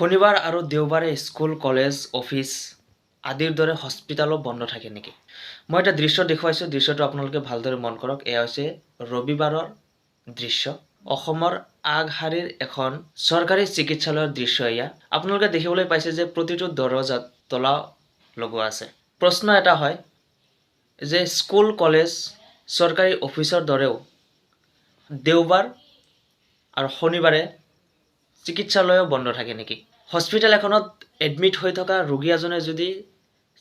শনিবাৰ আৰু দেওবাৰে স্কুল কলেজ অফিচ আদিৰ দৰে হস্পিটালো বন্ধ থাকে নেকি? মই এটা দৃশ্য দেখুৱাইছোঁ, দৃশ্যটো আপোনালোকে ভালদৰে মন কৰক। এয়া হৈছে ৰবিবাৰৰ দৃশ্য। অসমৰ আগশাৰীৰ এখন চৰকাৰী চিকিৎসালয়ৰ দৃশ্য এয়া। আপোনালোকে দেখিবলৈ পাইছে যে প্ৰতিটো দৰজাত তলা লগোৱা আছে। প্ৰশ্ন এটা হয় যে স্কুল কলেজ চৰকাৰী অফিচৰ দৰেও দেওবাৰ আৰু শনিবাৰে চিকিৎসালয়ো বন্ধ থাকে নেকি? হস্পিটেল এখনত এডমিট হৈ থকা ৰোগী এজনে যদি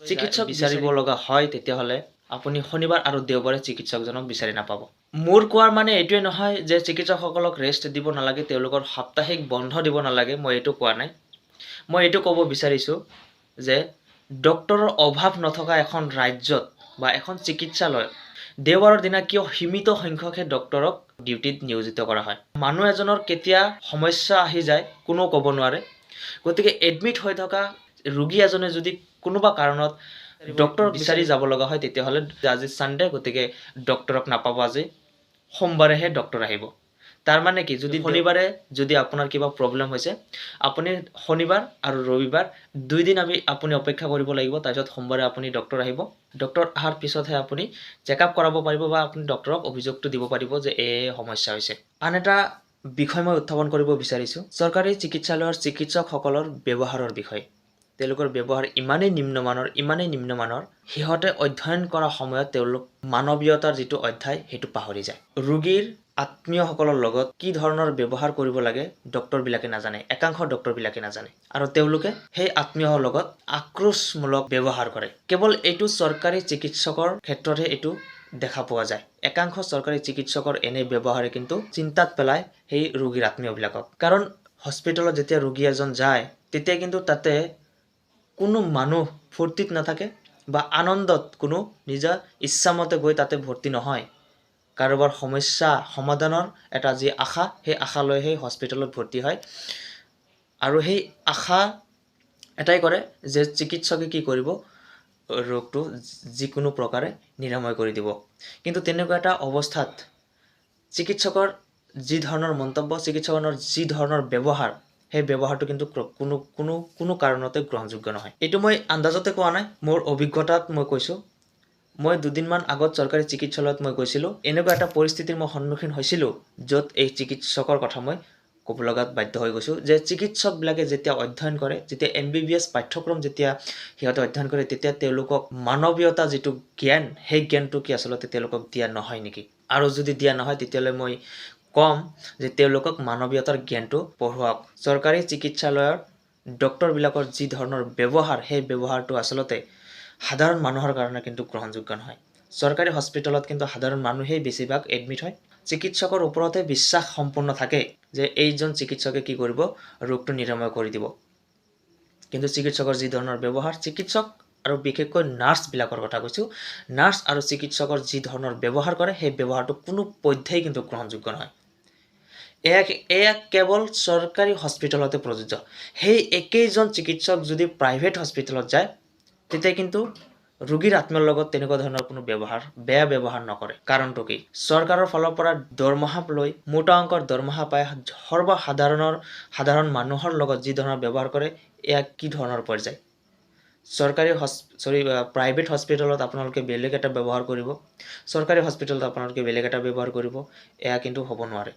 চিকিৎসক বিচাৰিব লগা হয়, তেতিয়াহ'লে আপুনি শনিবাৰ আৰু দেওবাৰে চিকিৎসকজনক বিচাৰি নাপাব। মোৰ কোৱাৰ মানে এইটোৱে নহয় যে চিকিৎসকসকলক ৰেষ্ট দিব নালাগে, তেওঁলোকৰ সাপ্তাহিক বন্ধ দিব নালাগে, মই এইটো কোৱা নাই। মই এইটো ক'ব বিচাৰিছোঁ যে ডক্টৰৰ অভাৱ নথকা এখন ৰাজ্যত বা এখন চিকিৎসালয়ত দেওবাৰৰ দিনা কিয় সীমিত সংখ্যকহে ডক্টৰক ডিউটিত নিয়োজিত কৰা হয়? মানুহ এজনৰ কেতিয়া সমস্যা আহি যায় কোনো ক'ব নোৱাৰে। গতিকে এডমিট হৈ থকা ৰোগী এজনে যদি কোনোবা কাৰণত ডক্টৰ বিচাৰি যাব লগা হয়, তেতিয়াহ'লে আজি ছানডে, গতিকে ডক্টৰক নাপাব। আজি সোমবাৰেহে ডক্টৰ আহিব। তাৰ মানে কি, যদি শনিবাৰে যদি আপোনাৰ কিবা প্ৰব্লেম হৈছে, আপুনি শনিবাৰ আৰু ৰবিবাৰ 2 দিন আপুনি অপেক্ষা কৰিব লাগিব। তাৰপিছত সোমবাৰে আপুনি ডক্টৰ আহিব। ডক্টৰ অহাৰ পিছতহে আপুনি চেকআপ কৰাব পাৰিব বা আপুনি ডক্টৰক অভিযোগটো দিব পাৰিব যে এই সমস্যা হৈছে। আন এটা বিষয় মই উত্থাপন কৰিব বিচাৰিছোঁ, চৰকাৰী চিকিৎসালয়ৰ চিকিৎসকসকলৰ ব্যৱহাৰৰ বিষয়ে। তেওঁলোকৰ ব্যৱহাৰ ইমানেই নিম্নমানৰ, সিহঁতে অধ্যয়ন কৰা সময়ত তেওঁলোক মানৱীয়তাৰ যিটো অধ্যায় সেইটো পাহৰি যায়। ৰোগীৰ আত্মীয়সকলৰ লগত কি ধৰণৰ ব্যৱহাৰ কৰিব লাগে ডক্টৰবিলাকে নাজানে, একাংশ ডক্টৰবিলাকে নাজানে, আৰু তেওঁলোকে সেই আত্মীয়ৰ লগত আক্ৰোশমূলক ব্যৱহাৰ কৰে। কেৱল এইটো চৰকাৰী চিকিৎসকৰ ক্ষেত্ৰতহে এইটো দেখা পোৱা যায়। একাংশ চৰকাৰী চিকিৎসকৰ এনে ব্যৱহাৰে কিন্তু চিন্তাত পেলায় সেই ৰোগীৰ আত্মীয়বিলাকক। কাৰণ হস্পিটেলত যেতিয়া ৰোগী এজন যায়, তেতিয়া কিন্তু তাতে কোনো মানুহ ফূৰ্তিত নাথাকে বা আনন্দত কোনো নিজা ইচ্ছামতে গৈ তাতে ভৰ্তি নহয়। কাৰোবাৰ সমস্যা সমাধানৰ এটা যি আশা, সেই আশা লৈ সেই হস্পিটেলত ভৰ্তি হয়, আৰু সেই আশা এটাই কৰে যে চিকিৎসকে কি কৰিব, ৰোগটো যিকোনো প্ৰকাৰে নিৰাময় কৰি দিব। কিন্তু তেনেকুৱা এটা অৱস্থাত চিকিৎসকৰ যি ধৰণৰ মন্তব্য, চিকিৎসকৰ যি ধৰণৰ ব্যৱহাৰ, সেই ব্যৱহাৰটো কিন্তু কোনো কাৰণতে গ্ৰহণযোগ্য নহয়। এইটো মই আন্দাজতে কোৱা নাই, মোৰ অভিজ্ঞতাত মই কৈছোঁ। মই 2 দিনমান আগত চৰকাৰী চিকিৎসালয়ত মই গৈছিলোঁ। এনেকুৱা এটা পৰিস্থিতিৰ মই সন্মুখীন হৈছিলোঁ, য'ত এই চিকিৎসকৰ কথা মই ক'ব লগাত বাধ্য হৈ গৈছোঁ যে চিকিৎসকবিলাকে যেতিয়া অধ্যয়ন কৰে, যেতিয়া MBBS পাঠ্যক্ৰম যেতিয়া সিহঁতে অধ্যয়ন কৰে, তেতিয়া তেওঁলোকক মানৱীয়তা যিটো জ্ঞান, সেই জ্ঞানটো কি আচলতে তেওঁলোকক দিয়া নহয় নেকি? আৰু যদি দিয়া নহয়, তেতিয়াহ'লে মই ক'ম যে তেওঁলোকক মানৱীয়তাৰ জ্ঞানটো পঢ়ুৱাওক। চৰকাৰী চিকিৎসালয়ৰ ডক্টৰবিলাকৰ যি ধৰণৰ ব্যৱহাৰ, সেই ব্যৱহাৰটো আচলতে সাধাৰণ মানুহৰ কাৰণে কিন্তু গ্ৰহণযোগ্য নহয়। চৰকাৰী হস্পিটেলত কিন্তু সাধাৰণ মানুহেই বেছিভাগ এডমিট হয়। চিকিৎসকৰ ওপৰতে বিশ্বাস সম্পূৰ্ণ থাকে যে এইজন চিকিৎসকে কি কৰিব, ৰোগটো নিৰাময় কৰি দিব। কিন্তু চিকিৎসকৰ যি ধৰণৰ ব্যৱহাৰ, চিকিৎসক আৰু বিশেষকৈ নাৰ্ছবিলাকৰ কথা কৈছোঁ, নাৰ্ছ আৰু চিকিৎসকৰ যি ধৰণৰ ব্যৱহাৰ কৰে, সেই ব্যৱহাৰটো কোনো পধ্যেই কিন্তু গ্ৰহণযোগ্য নহয়। এয়া কেৱল চৰকাৰী হস্পিটেলতে প্ৰযোজ্য। সেই একেইজন চিকিৎসক যদি প্ৰাইভেট হস্পিটেলত যায়, তেতিয়া কিন্তু ৰোগীৰ আত্মীয়ৰ লগত তেনেকুৱা ধৰণৰ কোনো বেয়া ব্যৱহাৰ নকৰে। কাৰণটো কি? চৰকাৰৰ ফালৰ পৰা দৰমহা লৈ মোটা অংকৰ দৰমহা পাই সাধাৰণ মানুহৰ লগত যি ধৰণৰ ব্যৱহাৰ কৰে, এয়া কি ধৰণৰ পৰ্যায়? প্ৰাইভেট হস্পিটেলত আপোনালোকে বেলেগ এটা ব্যৱহাৰ কৰিব, চৰকাৰী হস্পিটেলত আপোনালোকে বেলেগ এটা ব্যৱহাৰ কৰিব, এয়া কিন্তু হ'ব নোৱাৰে।